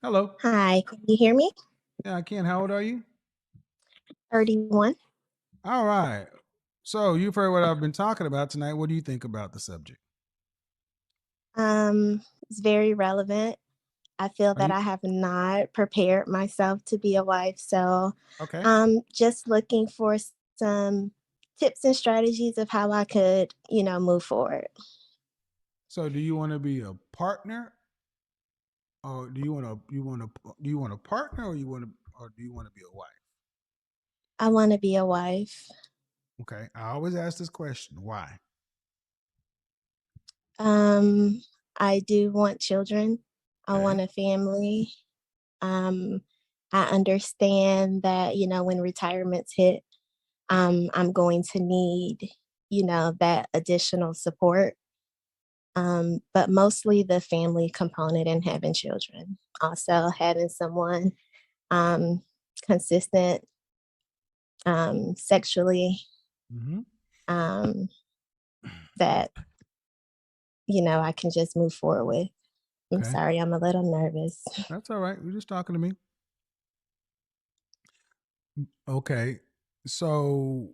Hello. Hi, can you hear me? Yeah, I can. How old are you? 31. All right. So you've heard what I've been talking about tonight. What do you think about the subject? It's very relevant. I feel Are that you I have not prepared myself to be a wife, so okay? I'm just looking for some tips and strategies of how I could, move forward. So do you want to be a partner, or do you want a partner, or do you want to be a wife? I want to be a wife. Okay. I always ask this question. Why? Um, I do want children. I want Okay. a family. Um, I understand that, when retirements hit, I'm going to need, that additional support. But mostly the family component and having children. Also having someone um, consistent sexually Mm-hmm. um, that, I can just move forward with. I'm Okay. sorry, I'm a little nervous. That's all right. You're just talking to me. Okay. So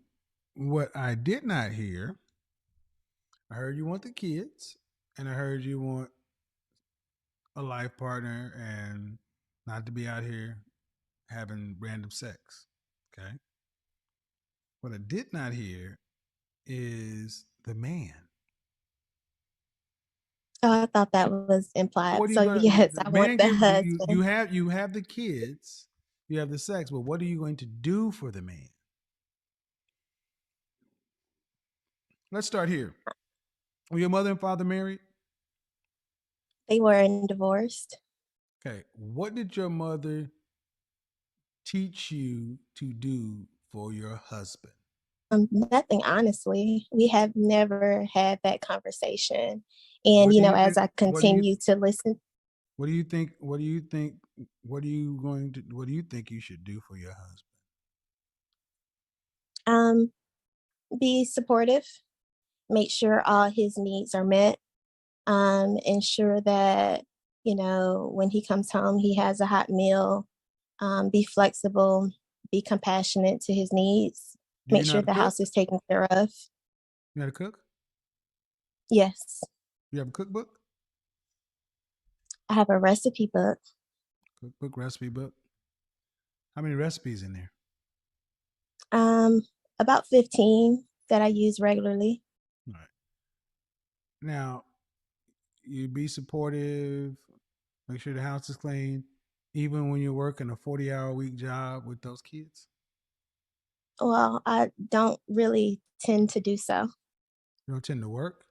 what I did not hear, I heard you want the kids, and I heard you want a life partner and not to be out here having random sex. Okay. What I did not hear is the man. Oh, I thought that was So implied. what are you So gonna yes, the I want man the can you husband. have the kids, you have the sex, but what are you going to do for the man? Let's start here. Were your mother and father married? They were divorced. Okay. What did your mother teach you to do for your husband? Nothing, honestly. We have never had that conversation. And, What do you as think? I continue to listen, What do you think? What do you think? What are you going to? What do you think you should do for your husband? um, be supportive, make sure all his needs are met, ensure that, when he comes home, he has a hot meal, be flexible, be compassionate to his needs, Do you make know how sure to the cook? house is taken care of. You know how to cook? Yes, You have a cookbook? I have a recipe book, Cookbook, recipe book. How many recipes in there? um, about 15 that I use regularly. All right. Now, you be supportive. Make sure the house is clean, even when you're working a 40-hour week job with those kids. Well, I don't really tend to do so, You don't tend to work.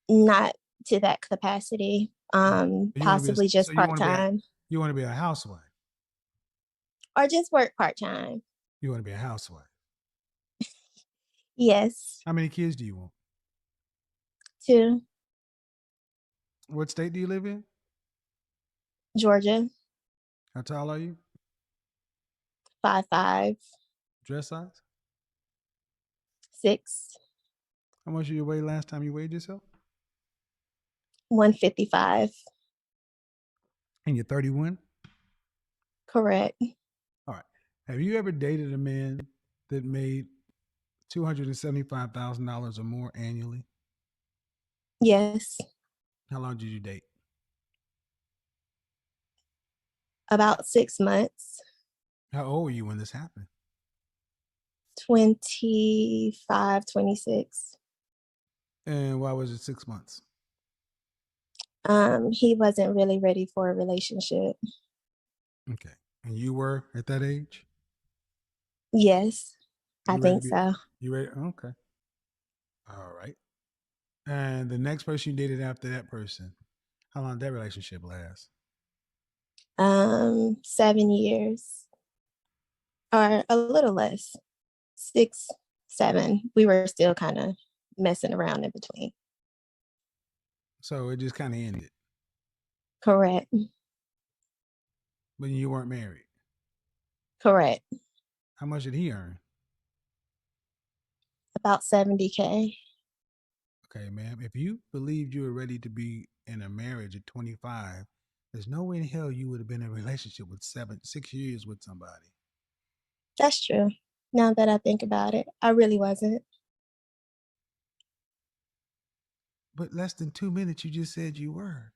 not to that capacity, You want to be possibly so just part time you want to be a housewife. or just work part time. You want to be a housewife. Yes, How many kids do you want? to What state do you live in? Georgia, How tall are you? 5'5", Dress size? 6, How much did you weigh last time you weighed yourself? 155. And you're 31? Correct. All right. Have you ever dated a man that made $275,000 or more annually? Yes, How long did you date? about 6 months. How old were you when this happened? 25, 26. And why was it 6 months? He wasn't really ready for a relationship. Okay. And you were at that age? Yes, I You ready to think be? so. You ready? Okay. All right. And the next person you dated after that person, how long did that relationship last? 7 years or a little less, 6, 7. We were still kind of messing around in between. So it just kind of ended, Correct. but you weren't married. Correct. How much did he earn? About 70K. Okay, ma'am. If you believed you were ready to be in a marriage at 25, There's no way in hell you would have been in a relationship with 6 years with somebody. That's true. Now that I think about it, I really wasn't. But less than 2 minutes, you just said you were.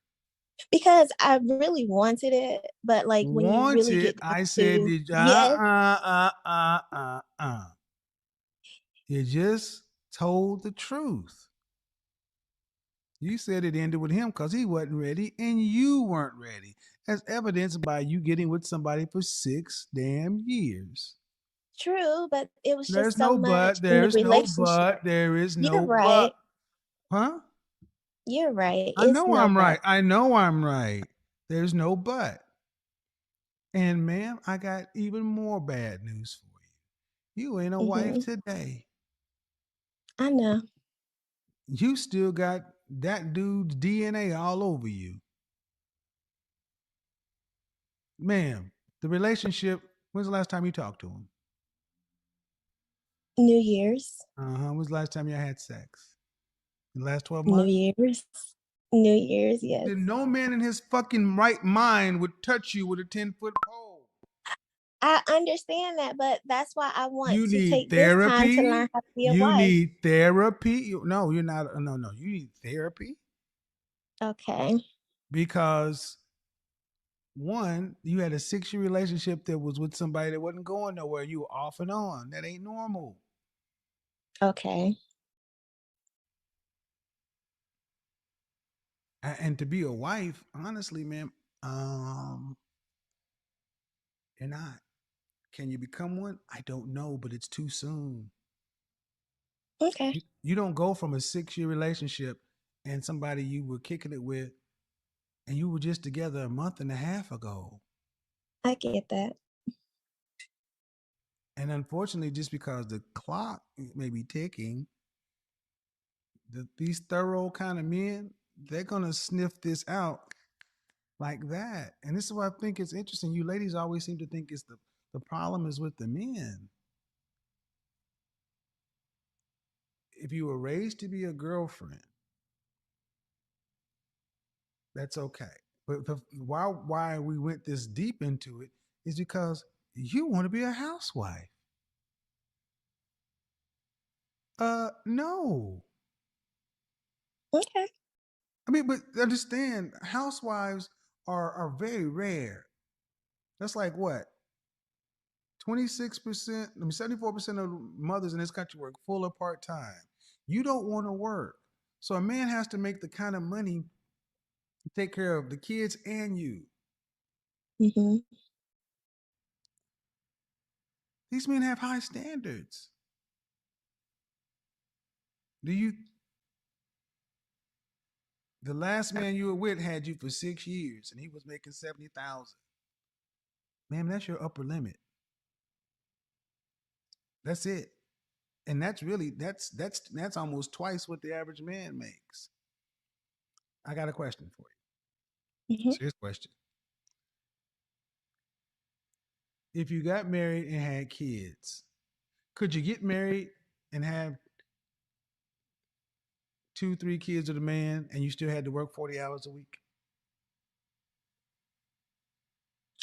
Because I really wanted it, but, like, when you really Wanted, get down I said, to did yes, You just told the truth. You said it ended with him because he wasn't ready and you weren't ready, as evidenced by you getting with somebody for 6 damn years. true, but it was just There's so no much but, in the there's no relationship. but, there is You're no but. right. Huh? You're right. I It's know no I'm but. right. I know I'm right. There's no but. And ma'am, I got even more bad news for you. You ain't a wife Mhm. today. I know. You still got that dude's DNA all over you. Ma'am, the relationship, when's the last time you talked to him? New Year's. When's the last time you had sex? In the last 12 New months? Year's. New Year's, yes. Then no man in his fucking right mind would touch you with a 10-foot pole. I understand that, but that's why I want You to need take this time to learn therapy. how to be a You wife. need therapy. No, you're not. No, no. You need therapy Okay. because one, you had a 6 year relationship that was with somebody that wasn't going nowhere. You were off and on. That ain't normal. Okay. And to be a wife, honestly, man, um, you're not. Can you become one? I don't know, but it's too soon. Okay. You don't go from a 6 year relationship and somebody you were kicking it with and you were just together a month and a half ago. I get that. And unfortunately, just because the clock may be ticking, these thorough kind of men, they're going to sniff this out like that. And this is why I think it's interesting. You ladies always seem to think it's the problem is with the men. If you were raised to be a girlfriend, that's okay. But why we went this deep into it is because you want to be a housewife. No. Okay. I mean, but understand, housewives are very rare. That's like what 26%. I mean, 74% of mothers in this country work full or part time. You don't want to work, so a man has to make the kind of money to take care of the kids and you. Hmm. These men have high standards. Do you? The last man you were with had you for 6 years, and he was making 70,000. Man, that's your upper limit. That's it. And that's really that's almost twice what the average man makes. I got a question for you. Hmm. Serious question. If you got married and had kids, could you get married and have two, three kids with a man and you still had to work 40 hours a week?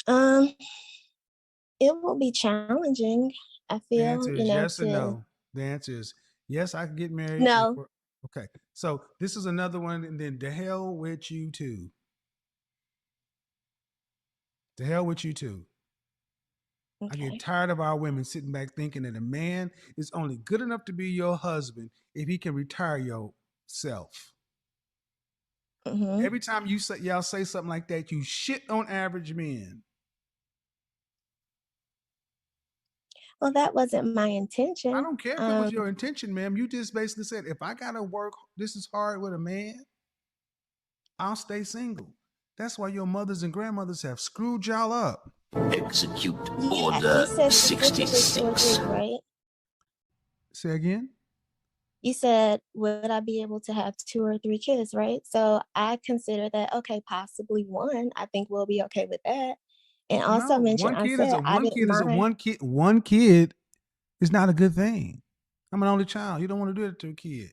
Um, it will be challenging, I The feel, answer is yes or to no. The answer is yes, I could get married and no. work. Okay. So this is another one, and then the hell with you too. The hell with you too. I get Okay. tired of our women sitting back thinking that a man is only good enough to be your husband if he can retire yourself. Hmm. Every time y'all say something like that, you shit on average men. Well, that wasn't my I intention. don't care if it was your intention, ma'am. You just basically said, if I gotta work this is hard with a man, I'll stay single. That's why your mothers and grandmothers have screwed y'all up. Execute You Order said specifically 2 or 3, 66. right? Say again? You said, "Would I be able to have 2 or 3 kids?" Right? So, I consider that, okay, possibly 1, I think we'll be okay with that. And also No, mention I said I didn't mind. one kid is not a good thing. I'm an only child. You don't want to do it to a kid.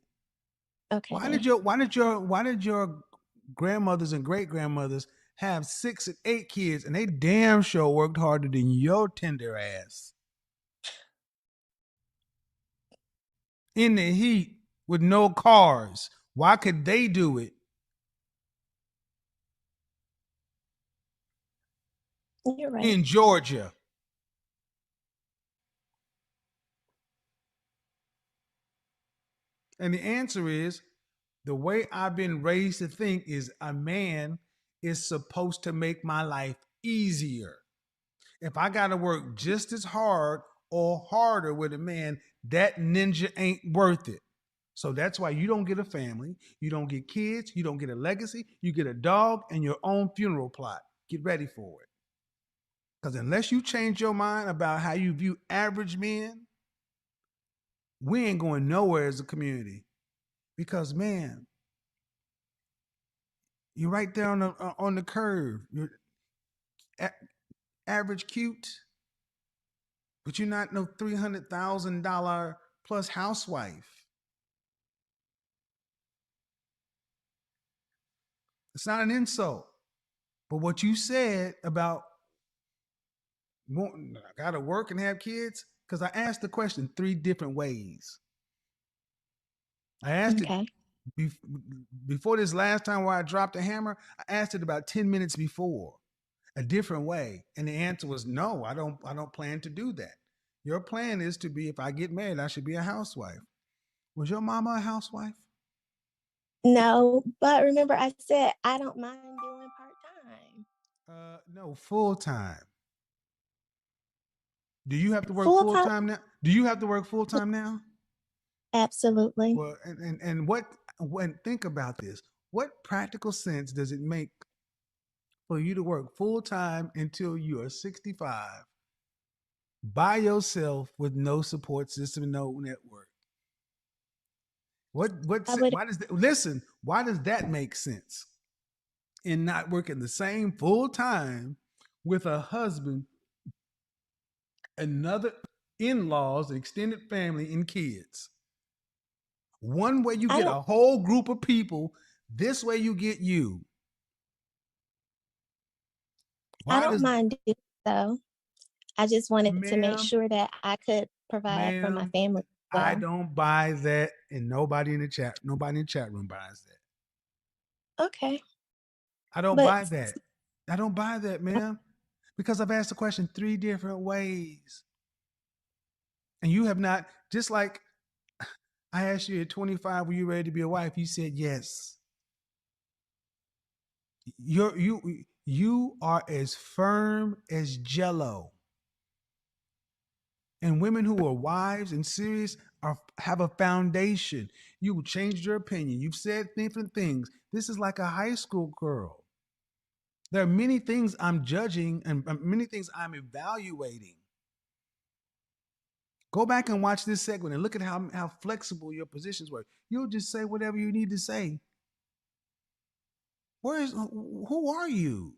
Okay. Why did your grandmothers and great grandmothers have 6 and 8 kids, and they damn sure worked harder than your tender ass in the heat with no cars. Why could they do it You're right. in Georgia? And the answer is the way I've been raised to think is a man is supposed to make my life easier. If I got to work just as hard or harder with a man, that ninja ain't worth it. So that's why you don't get a family, you don't get kids, you don't get a legacy, you get a dog and your own funeral plot. Get ready for it. Because unless you change your mind about how you view average men, we ain't going nowhere as a community. Because man, you're right there on the curve. You're a- average cute, but you're not no $300,000 plus housewife. It's not an insult. But what you said about wanting, I gotta work and have kids, because I asked the question 3 different ways. I asked it Okay. before this last time where I dropped a hammer. I asked it about 10 minutes before, a different way, and the answer was no. I don't. I don't plan to do that. Your plan is to be. If I get married, I should be a housewife. Was your mama a housewife? No, but remember I said I don't mind doing part-time. No, full time. Do you have to work full Full-time, time now? Do you have to work full time now? absolutely. Well, and what when think about this, what practical sense does it make for you to work full time until you are 65 by yourself with no support system, no network? I would Why does that listen? Why does that make sense in not working the same full time with a husband, another in-laws, extended family, and kids? One way you I get don't a whole group of people. This way you get you. I Why don't does mind doing so. I just wanted to make ma'am, sure that I could provide for my ma'am, family as I well. don't buy that, and nobody in the chat room buys that. Okay. I don't But buy that. I don't buy that, ma'am, because I've asked the question 3 different ways, and you have not. Just like I asked you at 25, were you ready to be a wife? You said yes. You are as firm as Jello. And women who are wives and serious have a foundation. You changed your opinion. You've said different things. This is like a high school girl. There are many things I'm judging and many things I'm evaluating. Go back and watch this segment and look at how flexible your positions were. You'll just say whatever you need to say. Who are you?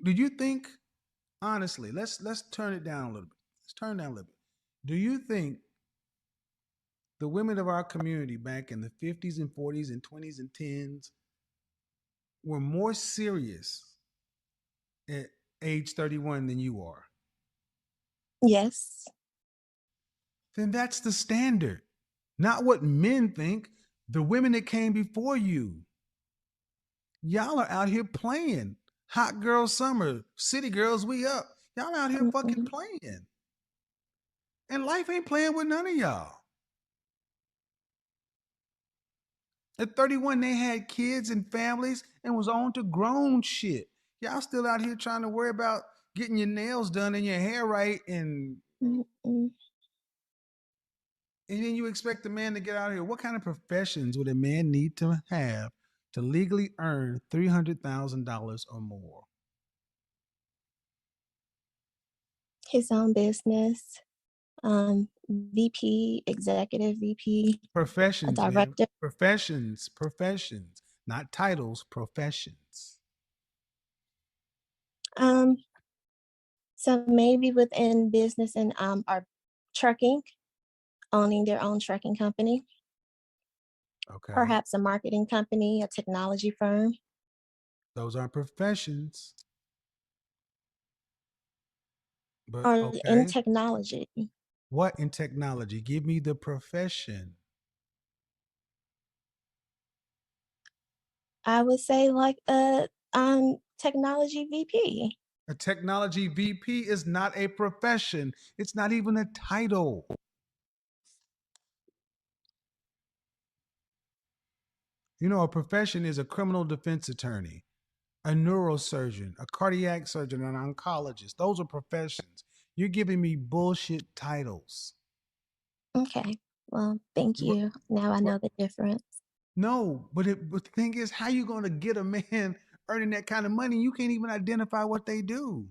Do you think honestly? Let's turn it down a little bit. Let's turn it down a little bit. Do you think the women of our community back in the 50s and 40s and 20s and 10s were more serious at age 31 than you are? yes. Then that's the standard, not what men think. The women that came before you, y'all are out here playing. Hot girl summer, city girls, we up. Y'all out here fucking Mm-mm. playing. And life ain't playing with none of y'all. At 31, they had kids and families and was on to grown shit. Y'all still out here trying to worry about getting your nails done and your hair right, Mm-mm. and then you expect a man to get out of here. What kind of professions would a man need to have to legally earn $300,000 or more? His own business. VP, executive VP, a Professions, ma'am. director. Professions, not titles, professions. Um, so maybe within business and our trucking, owning their own trucking company. Okay. perhaps a marketing company, a technology firm, Those aren't professions, but or in okay. technology. What in technology? Give me the profession. I would say like a technology VP. A technology VP is not a profession. It's not even a title. You know, a profession is a criminal defense attorney, a neurosurgeon, a cardiac surgeon, an oncologist. Those are professions. You're giving me bullshit titles. Okay. Well, thank What? you. Now I What? know the difference. No, but the thing is, how you going to get a man earning that kind of money? You can't even identify what they do.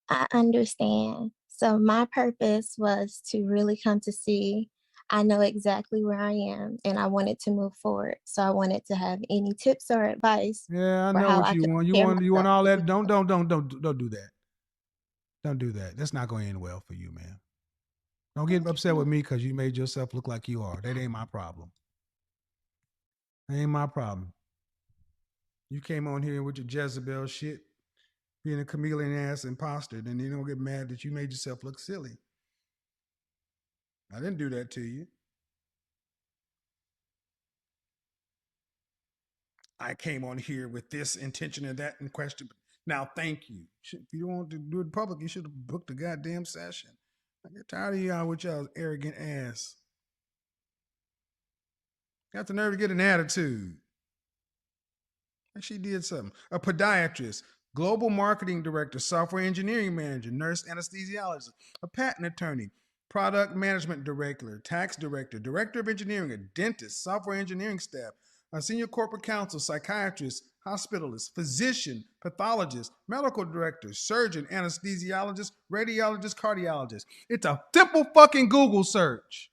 I understand. So my purpose was to really come to see I know exactly where I am and I wanted to move forward. So I wanted to have any tips or advice Yeah, I for know how what I you could want. prepare You want myself all to do that. Don't so. don't don't don't don't do that. Don't do that. That's not going to end well for you, man. Don't get Okay, upset with well, me because you made yourself look like you are. That ain't my problem. That ain't my problem. You came on here with your Jezebel shit, being a chameleon ass imposter, then you don't get mad that you made yourself look silly. I didn't do that to you. I came on here with this intention and that in question. Now, thank you. If you don't want to do it in public, you should have booked a goddamn session. I get tired of y'all with y'all arrogant ass. Got the nerve to get an attitude. Like she did something. A podiatrist, global marketing director, software engineering manager, nurse anesthesiologist, a patent attorney, product management director, tax director, director of engineering, a dentist, software engineering staff, a senior corporate counsel, psychiatrist, hospitalist, physician, pathologist, medical director, surgeon, anesthesiologist, radiologist, cardiologist. It's a simple fucking Google search.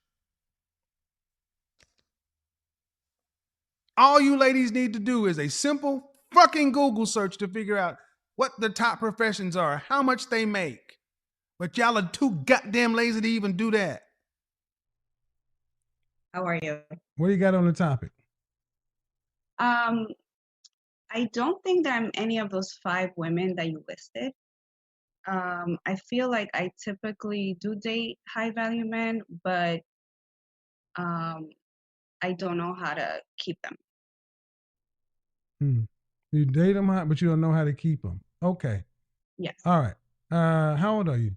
All you ladies need to do is a simple fucking Google search to figure out what the top professions are, how much they make. But y'all are too goddamn lazy to even do that. How are you? What do you got on the topic? Um, I don't think that I'm any of those 5 women that you listed. I feel like I typically do date high value men, but um, I don't know how to keep them. Hmm. You date them, but you don't know how to keep them. Okay. Yes, All right. How old are you?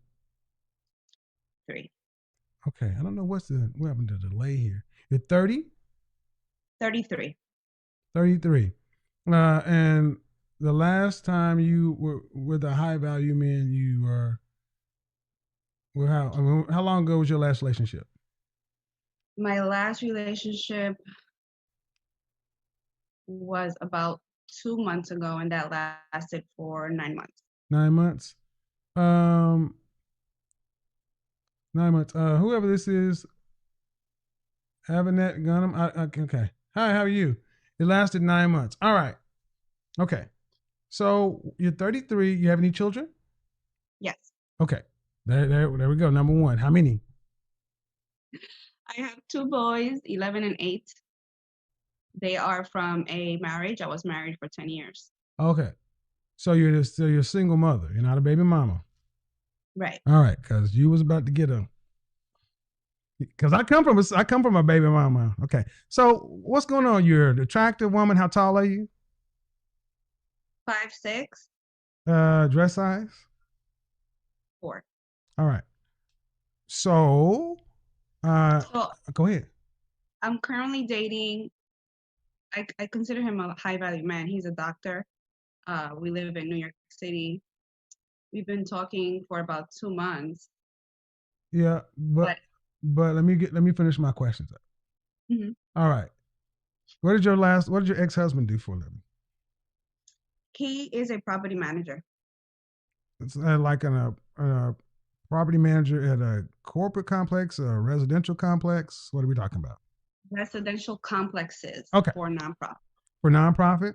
3. Okay. I don't know what happened to the delay here. You're 30, 33. 33. And the last time you were with a high value man, you were how long ago was your last relationship? My last relationship was about 2 months ago, and that lasted for 9 months. 9 months. Um, 9 months. Whoever this is, Avanet Gunham. Okay. Hi, how are you? It lasted 9 months. All right. Okay. So you're 33. You have any children? Yes, Okay. There we go. Number one. How many? I have 2 boys, 11 and 8. They are from a marriage. I was married for 10 years. Okay. So you're a single mother. You're not a baby mama. Right. All right, because you was about to get a. Because I come from a baby mama. Okay. So what's going on? You're an attractive woman. How tall are you? 5'6", Dress size. 4. All right. So, uh, So go ahead. I'm currently dating. I consider him a high value man. He's a doctor. We live in New York City. We've been talking for about 2 months, Yeah, but but let me finish my questions up. mhm. All right. What did your ex husband do for a living? He is a property manager, It's like a property manager at a corporate complex, a residential complex. What are we talking about? residential complexes Okay, for nonprofit. for nonprofit.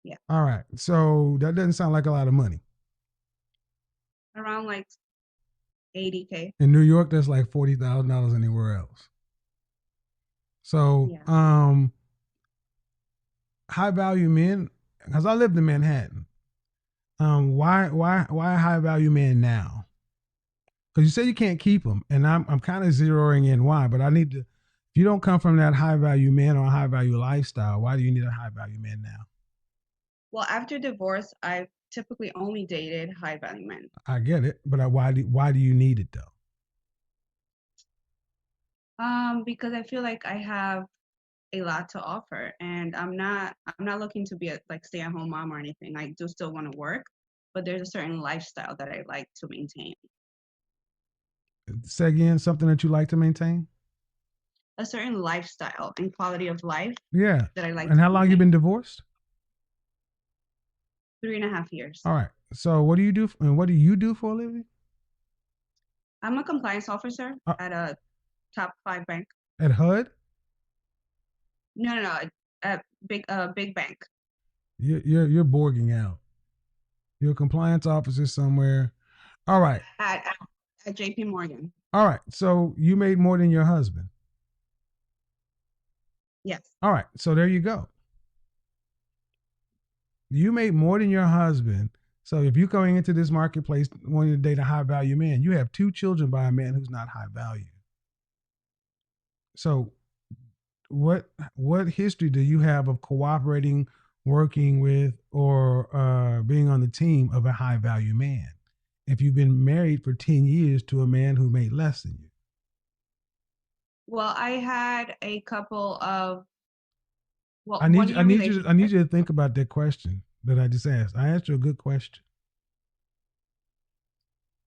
Yeah, All right. So that doesn't sound like a lot of money. around like 80K. In New York, that's like $40,000 anywhere else. So, Yeah. high value men, because I lived in Manhattan. Why high value men now? Because you say you can't keep them, and I'm kind of zeroing in why. But I need to. If you don't come from that high value man or a high value lifestyle, why do you need a high value man now? Well, after divorce, I typically only dated high value men. I get it, but why do you need it though? Because I feel like I have a lot to offer, and I'm not looking to be a like stay at home mom or anything. I do still want to work, but there's a certain lifestyle that I like to maintain. Say again, something that you like to maintain. A certain lifestyle and quality of life Yeah. that I like And to how long you maintain. been divorced? 3.5 years. All right. So what do you do? And what do you do for a living? I'm a compliance officer Uh, at a top 5 bank. at HUD? No, no, no, a big bank. You're borging out. You're a compliance officer somewhere. All right. At JP Morgan. All right. So you made more than your husband. Yes. All right. So there you go. You made more than your husband. So if you're going into this marketplace wanting to date a high value man, you have 2 children by a man who's not high value. So what history do you have of cooperating, working with, or being on the team of a high value man? If you've been married for 10 years to a man who made less than you, Well, I had a couple of I need one you, I year need you, I need relationship. you to think about that question that I just asked. I asked you a good question.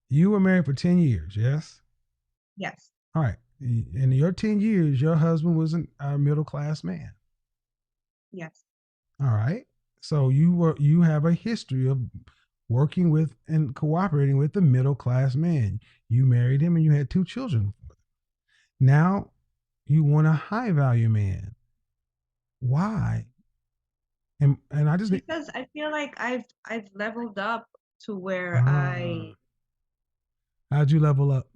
You were married for 10 years, yes? Yes. All right. In your 10 years, your husband was a middle class man. Yes. All right. So you have a history of working with and cooperating with the middle class man. You married him and you had 2 children. Now you want a high value man. Why? And I just need Because I feel like I've leveled up to where uh how'd you level up?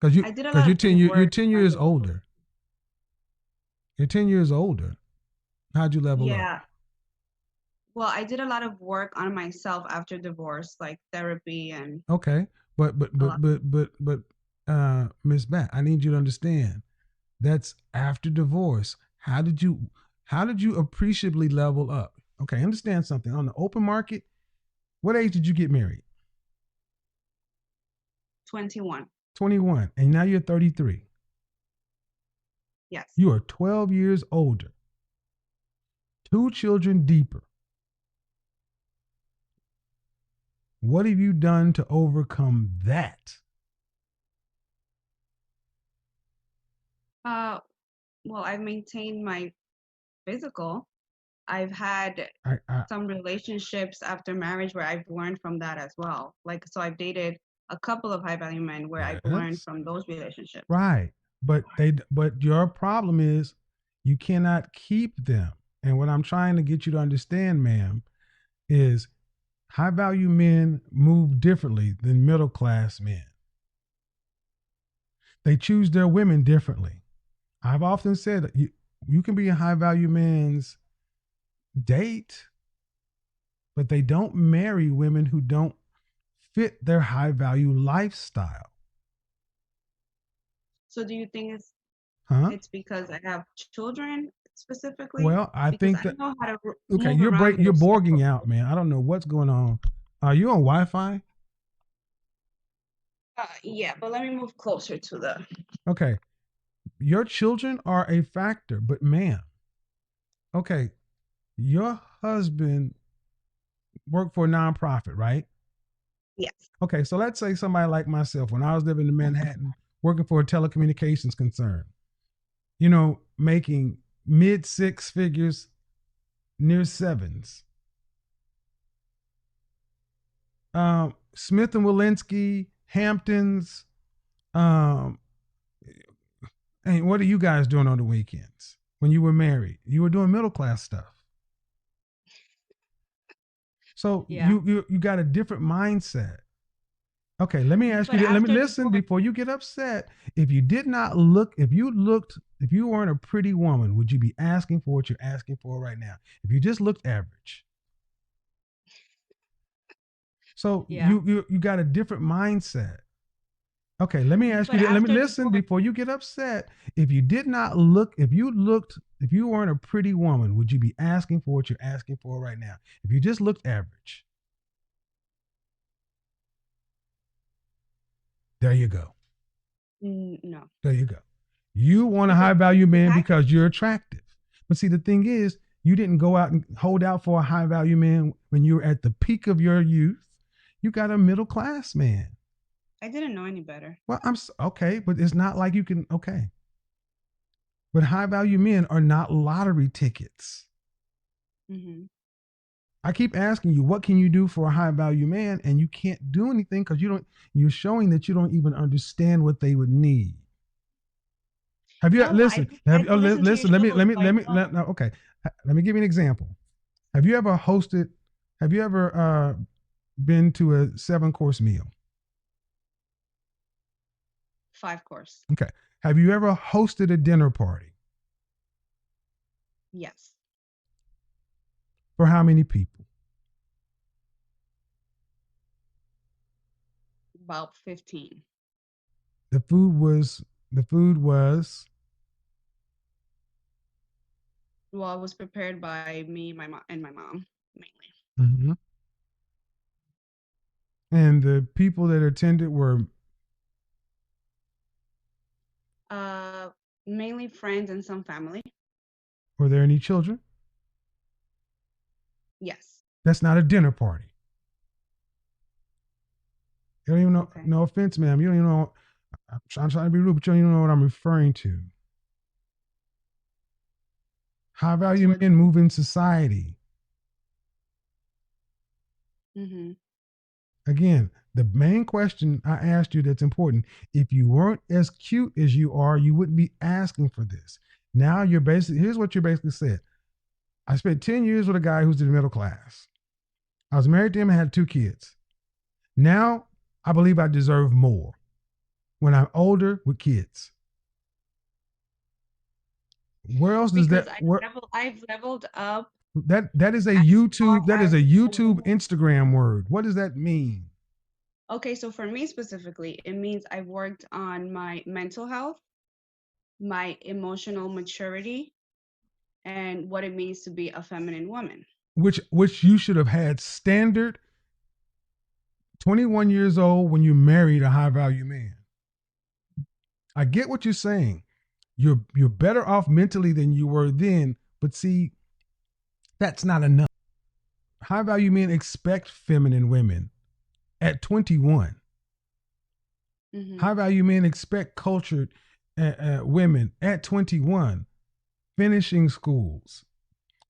Because I did a because lot you're of 10 good year, you're work 10 on years my own. older. You're 10 years older. How'd you level up? Yeah. Well, I did a lot of work on myself after divorce, like therapy and Okay. But but a but lot. but but but Miss Bat, I need you to understand that's after divorce. How did you appreciably level up? Okay, understand something. On the open market, what age did you get married? 21. 21. And now you're 33. Yes. You are 12 years older. 2 children deeper. What have you done to overcome that? Uh, well, I've maintained my physical. I've had I some relationships after marriage where I've learned from that as well. Like, so I've dated a couple of high value men where I've learned yes. from those relationships. Right. But your problem is you cannot keep them. And what I'm trying to get you to understand, ma'am, is high value men move differently than middle class men. They choose their women differently. I've often said that you can be a high value man's date, but they don't marry women who don't fit their high value lifestyle. So do you think Huh? it's because I have children specifically? Well, I Because think I that know how to okay, move around you're those borging circles. out, man. I don't know what's going on. Are you on Wi-Fi? Yeah, but let me move closer to the. Okay. Your children are a factor, but ma'am, okay, your husband worked for a nonprofit, right? Yes. Okay, so let's say somebody like myself, when I was living in Manhattan, working for a telecommunications concern, making mid 6 figures, near sevens. Smith and Walensky, Hamptons. Um, and what are you guys doing on the weekends when you were married? You were doing middle class stuff. So Yeah. you got a different mindset. Okay, let me ask you But that. Let me after listen divorce, before you get upset. If you did not look, if you weren't a pretty woman, would you be asking for what you're asking for right now? If you just looked average. So yeah. you got a different mindset. Okay, let me ask you But that. Let me after listen divorce, before you get upset. If you did not look, if you weren't a pretty woman, would you be asking for what you're asking for right now? If you just looked average. There you go. no, There you go. You want a because high value if man I because you're attractive. But see, the thing is, you didn't go out and hold out for a high value man when you were at the peak of your youth. You got a middle class man. I didn't know any better. Well, okay, but it's not like you can, okay. But high value men are not lottery tickets. Hmm. I keep asking you, what can you do for a high value man? And you can't do anything because you're showing that you don't even understand what they would need. Have you No, listen? I Have you do listen to your listen? shows, so I know. No, okay. Let me give you an example. Have you ever hosted? Have you ever been to a 7 course meal? 5 course. Okay. Have you ever hosted a dinner party Yes, for how many people? about 15. The food was Well, it was prepared by me, my mom, and my mom mainly. mhm. And the people that attended Uh, Mainly friends and some family. were there any children? Yes. That's not a dinner party. You don't even know. Okay. No offense, ma'am. You don't even know. I'm trying to be rude, but you don't even know what I'm referring to. High That's value where. men move in society. Hmm. Again, the main question I asked you that's important, if you weren't as cute as you are, you wouldn't be asking for this. Now you're basically, here's what you basically said. I spent 10 years with a guy who's in the middle class. I was married to him and had 2 kids. Now I believe I deserve more when I'm older with kids. Where else does Because that where I've leveled up that is a as far YouTube as a woman. Instagram word. What does that mean? Okay, so for me specifically, it means I worked on my mental health, my emotional maturity, and what it means to be a feminine woman. Which you should have had standard 21 years old when you married a high value man. I get what you're saying. You're better off mentally than you were then, but see, that's not enough. High value men expect feminine women at 21. Hmm. High value men expect cultured women at 21, finishing schools.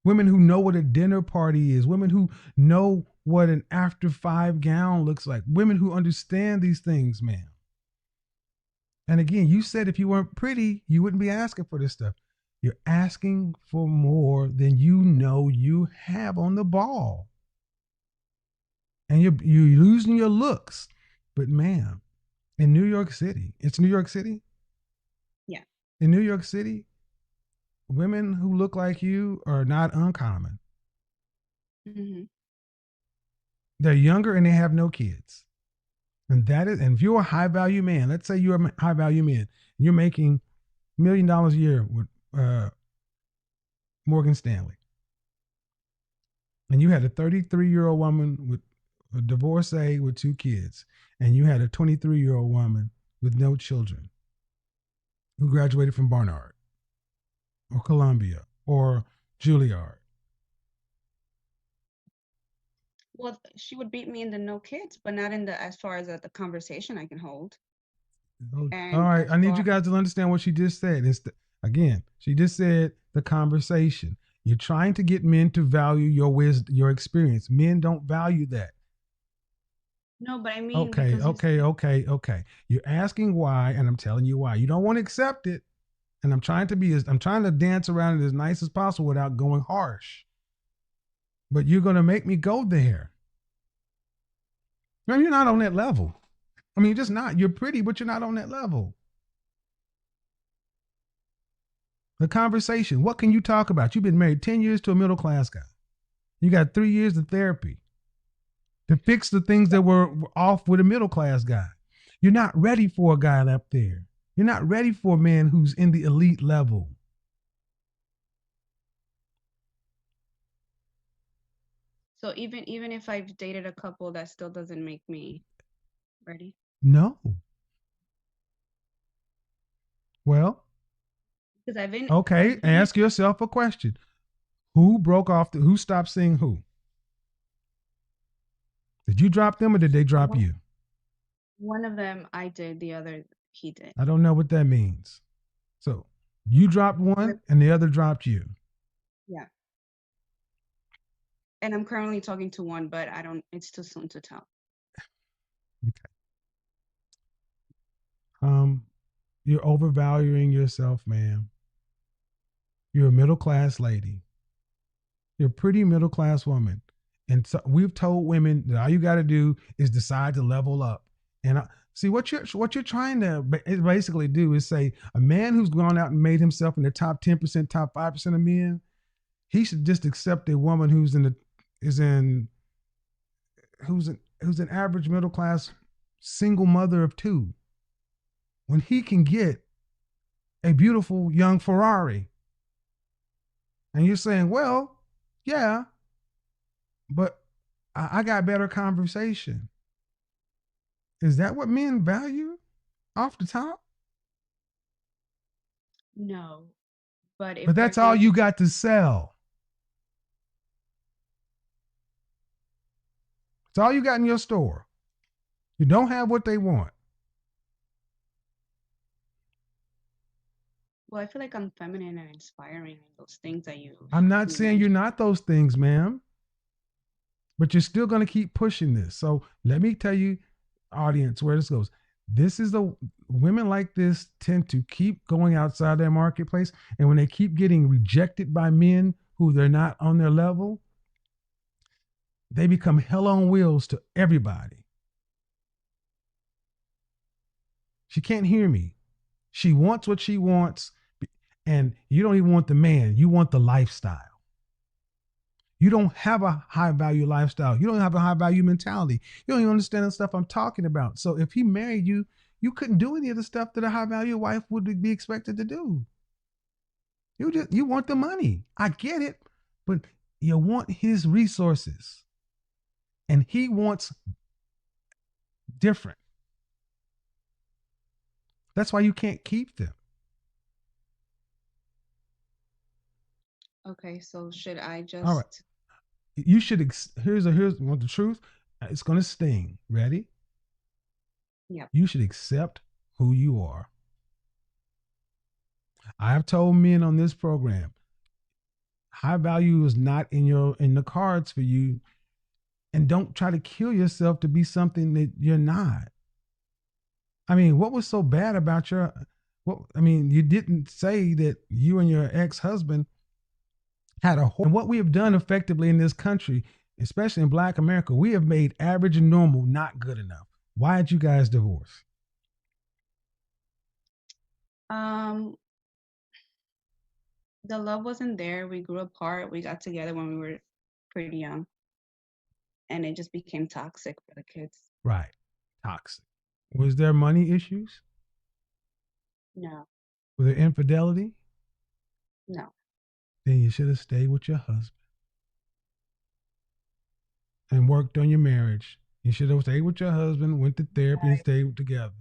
Women who know what a dinner party is, women who know what an after five gown looks like, women who understand these things, man. And again, you said if you weren't pretty, you wouldn't be asking for this stuff. You're asking for more than you know you have on the ball. And you're losing your looks. But ma'am, in New York City, it's New York City. Yeah. In New York City, women who look like you are not uncommon. Hmm. They're younger and they have no kids. And if you're a high value man, let's say you're a high value man, you're making $1 million a year with Morgan Stanley, and you had a 33-year-old woman with a divorcee with 2 kids, and you had a 23-year-old woman with no children who graduated from Barnard or Columbia or Juilliard. Well, she would beat me in the no kids, but not in the as far as the conversation I can hold. All And right, as I need you far guys to understand what she just said. Again, she just said the conversation. You're trying to get men to value your wisdom, your experience. Men don't value that. No, but I mean Okay, because you okay, said okay, okay. You're asking why, and I'm telling you why. You don't want to accept it, and I'm trying to dance around it as nice as possible without going harsh. But you're gonna make me go there. No, you're not on that level. I mean, you're just not. You're pretty, but you're not on that level. The conversation. What can you talk about? You've been married 10 years to a middle class guy. You got 3 years of therapy to fix the things that were off with a middle class guy. You're not ready for a guy up there. You're not ready for a man who's in the elite level. So even if I've dated a couple, that still doesn't make me ready. No. Well, Because okay. I've been Ask yourself a question. Who broke off who stopped seeing who? Did you drop them or did they drop one, you? one of them I did, the other he did. I don't know what that means. So you dropped one and the other dropped you. Yeah. And I'm currently talking to one, but I don't. It's too soon to tell. Okay. You're overvaluing yourself, ma'am. You're a middle class lady. You're a pretty middle class woman. And so we've told women that all you got to do is decide to level up. And see what you're trying to basically do is say a man who's gone out and made himself in the top 10%, top 5% of men, he should just accept a woman who's in the is in who's an average middle class single mother of two. When he can get a beautiful young Ferrari. And you're saying, well, yeah, but I got better conversation. Is that what men value off the top? No, but if But we're that's all going you to, got to sell. It's all you got in your store. You don't have what they want. well, I feel like I'm feminine and inspiring and those things that I'm not you saying you're mentioned. not those things, ma'am, but you're still going to keep pushing this. So let me tell you, audience, where this goes. This is the women like this tend to keep going outside their marketplace. And when they keep getting rejected by men who they're not on their level, they become hell on wheels to everybody. She can't hear me. She wants what she wants, and you don't even want the man, you want the lifestyle. You don't have a high value lifestyle. You don't have a high value mentality. You don't even understand the stuff I'm talking about. So if he married you, you couldn't do any of the stuff that a high value wife would be expected to do. You want the money. I get it, but you want his resources, and he wants different. That's why you can't keep them. Okay, so should I All right. just? You should here's what the truth. It's gonna sting. Ready? Yeah. You should accept who you are. I have told men on this program, high value is not in the cards for you, and don't try to kill yourself to be something that you're not. I mean, what was so bad about your what I mean, you didn't say that you and your ex-husband had a and what we have done effectively in this country, especially in Black America, we have made average and normal not good enough. Why did you guys divorce? Um, the love wasn't there. We grew apart. We got together when we were pretty young, and it just became toxic for the kids. Right. Toxic. Was there money issues? No, Was there infidelity? no. Then you should have stayed with your husband and worked on your marriage. You should have stayed with your husband, went to therapy, and stayed together.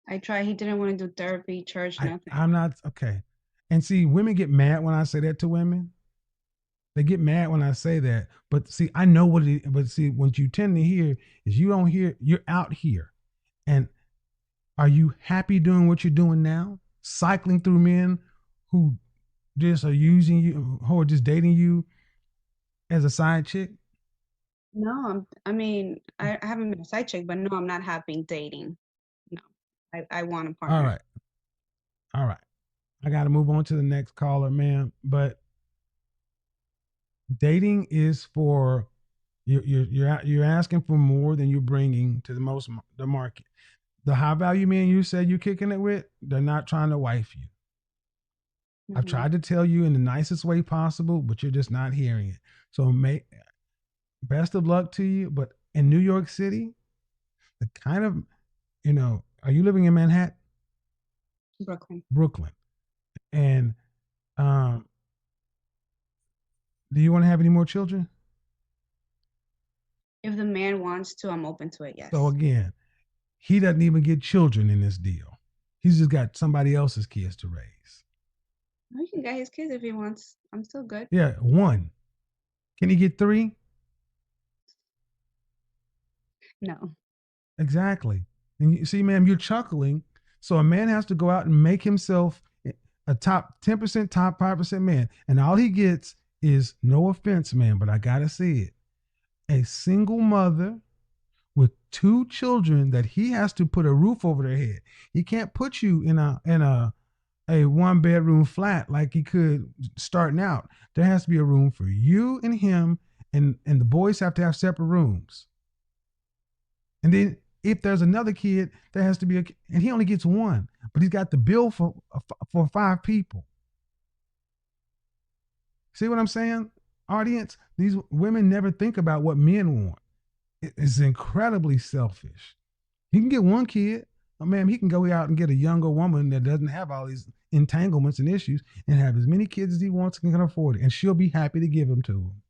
I tried. He didn't want to do therapy, church, nothing. I'm not okay. And see, women get mad when I say that to women. They get mad when I say that. But see, I know what it is. But see, what you tend to hear is you don't hear, you're out here. And are you happy doing what you're doing now? Cycling through men who just are using you, who are just dating you as a side chick? No, I mean, I haven't been a side chick, but no, I'm not happy dating. No, I want a All partner. right. All right. I got to move on to the next caller, man. But dating is for You're asking for more than you're bringing to the market. The high value men you said you're kicking it with, they're not trying to wife you. I've Hmm. tried to tell you in the nicest way possible, but you're just not hearing it. So best of luck to you. But in New York City, the kind of are you living in Manhattan? Brooklyn. Brooklyn. And um, do you want to have any more children? If the man wants to, I'm open to it. So Yes. again, he doesn't even get children in this deal. He's just got somebody else's kids to raise. He can get his kids if he wants. I'm still good. Yeah, one. Can he get three? No. Exactly. And you see, ma'am, you're chuckling. So a man has to go out and make himself a top 10%, top 5% man. And all he gets is, no offense, man, but I got to see it, a single mother with two children that he has to put a roof over their head. He can't put you in a one bedroom flat like he could starting out. There has to be a room for you and him, and the boys have to have separate rooms. And then if there's another kid, there has to be and he only gets one, but he's got the bill for five people. See what I'm saying, audience? These women never think about what men want. It's incredibly selfish. He can get one kid. Oh, man, he can go out and get a younger woman that doesn't have all these entanglements and issues and have as many kids as he wants and can afford it. And she'll be happy to give them to him.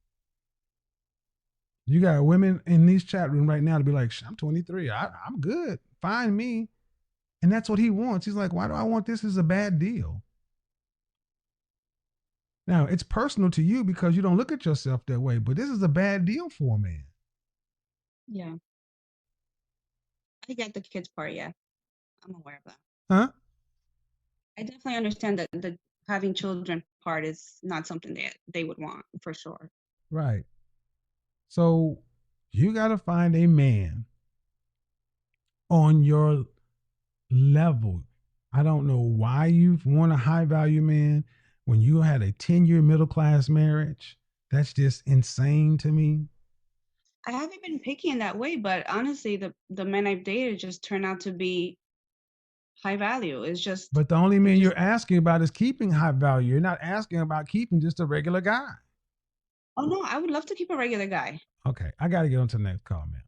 You got women in these chat room right now to be like, I'm 23. I'm good. Find me. And that's what he wants. He's like, why do I want this? This is a bad deal. Now, it's personal to you because you don't look at yourself that way, but this is a bad deal for a man. Yeah. I get the kids part. Yeah. I'm aware of that. Huh? I definitely understand that the having children part is not something that they would want for sure. Right. So you got to find a man on your level. I don't know why you want a high value man when you had a 10-year middle class marriage. That's just insane to me. I haven't been picky in that way, but honestly, the men I've dated just turn out to be high value. It's just But the only they're man just you're asking about is keeping high value. You're not asking about keeping just a regular guy. oh no, I would love to keep a regular guy. Okay, I got to get on to the next call, man.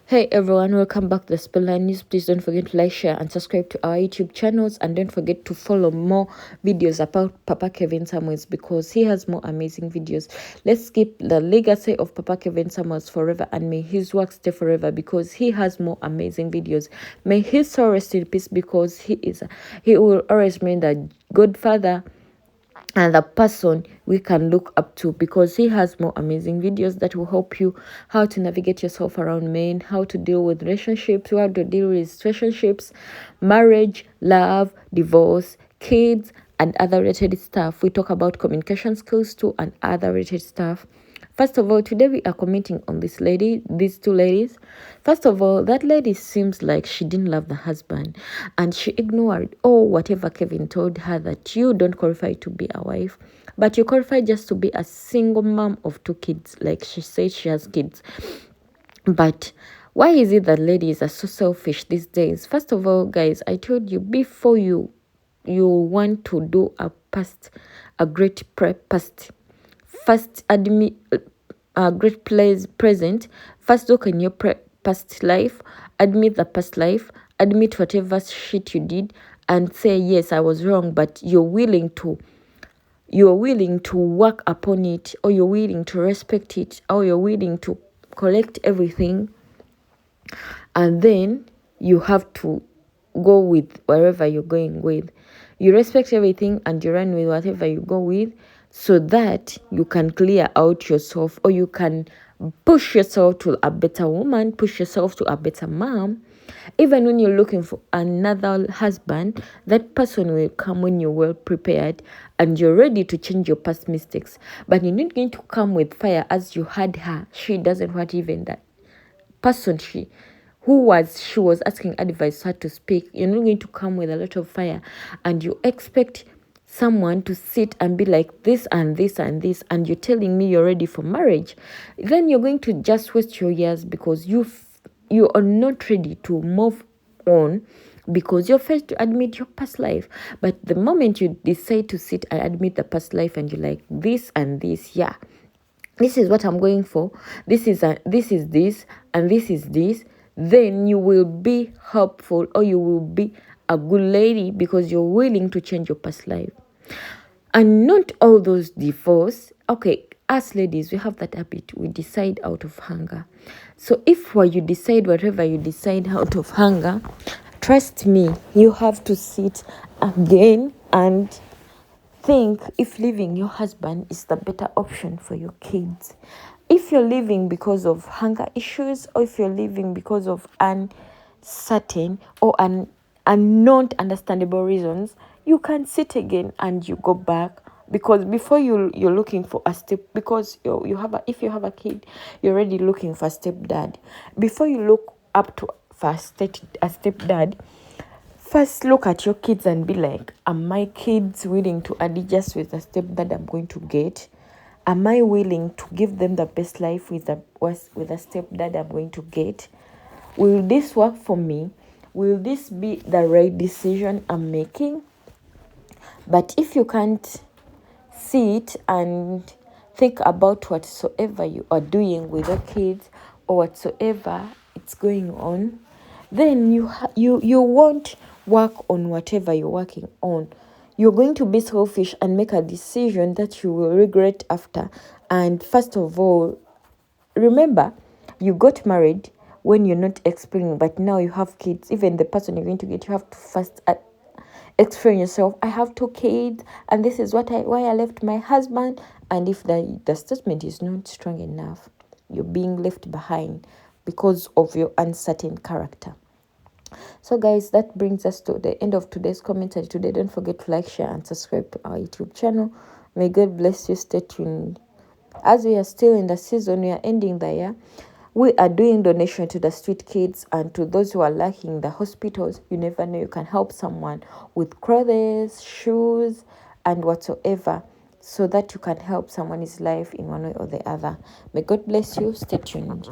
Hey everyone, welcome back to the Spotlight News. Please don't forget to like, share, and subscribe to our YouTube channels, and don't forget to follow more videos about Papa Kevin Samuels because he has more amazing videos. Let's keep the legacy of Papa Kevin Samuels forever, and may his work stay forever because he has more amazing videos. May his soul rest in peace because he will always remain the godfather and the person we can look up to because he has more amazing videos that will help you how to navigate yourself around men, how to deal with relationships, how to deal with relationships, marriage, love, divorce, kids, and other related stuff. We talk about communication skills too and other related stuff. First of all, today we are commenting on these two ladies. First of all, that lady seems like she didn't love the husband and she ignored whatever Kevin told her that you don't qualify to be a wife, but you qualify just to be a single mom of two kids. Like she said, she has kids. But why is it that ladies are so selfish these days? First of all, guys, I told you before you want to do a great past. First, admit a great present. First, look in your past life, admit the past life, admit whatever shit you did, and say, yes, I was wrong, but you're willing to work upon it, or you're willing to respect it, or you're willing to collect everything, and then you have to go with wherever you're going with. You respect everything and you run with whatever you go with so that you can clear out yourself, or you can push yourself to a better woman, push yourself to a better mom. Even when you're looking for another husband, that person will come when you're well prepared and you're ready to change your past mistakes. But you're not going to come with fire as you had her. She doesn't want even that person she was asking advice, how to speak. You're not going to come with a lot of fire and you expect someone to sit and be like this and this and this, and you're telling me you're ready for marriage, then you're going to just waste your years because you are not ready to move on, because you're first to admit your past life. But the moment you decide to sit and admit the past life and you're like this and this, yeah, this is what I'm going for, this is this and this is this, then you will be helpful, or you will be a good lady because you're willing to change your past life. And not all those divorce. Okay, us ladies, we have that habit. We decide out of hunger. So if you decide whatever you decide out of hunger, trust me, you have to sit again and think if leaving your husband is the better option for your kids. If you're leaving because of hunger issues, or if you're leaving because of uncertain or not understandable reasons, you can sit again and you go back. Because before you're looking for a step, because if you have a kid, you're already looking for a stepdad. Before you look up to for a stepdad, first look at your kids and be like, are my kids willing to adjust with the stepdad I'm going to get? Am I willing to give them the best life with the stepdad I'm going to get? Will this work for me? Will this be the right decision I'm making? But if you can't sit and think about whatsoever you are doing with your kids, or whatsoever it's going on, then you won't work on whatever you're working on. You're going to be selfish and make a decision that you will regret after. And first of all, remember, you got married when you're not explaining, but now you have kids. Even the person you're going to get, you have to first explain yourself. I have 2 kids, and this is why I left my husband. And if the statement is not strong enough, you're being left behind because of your uncertain character. So guys, that brings us to the end of today's commentary today. Don't forget to like, share, and subscribe to our YouTube channel. May God bless you. Stay tuned. As we are still in the season, we are ending the year. We are doing donation to the street kids and to those who are lacking the hospitals. You never know, you can help someone with clothes, shoes, and whatsoever, so that you can help someone's life in one way or the other. May God bless you. Stay tuned.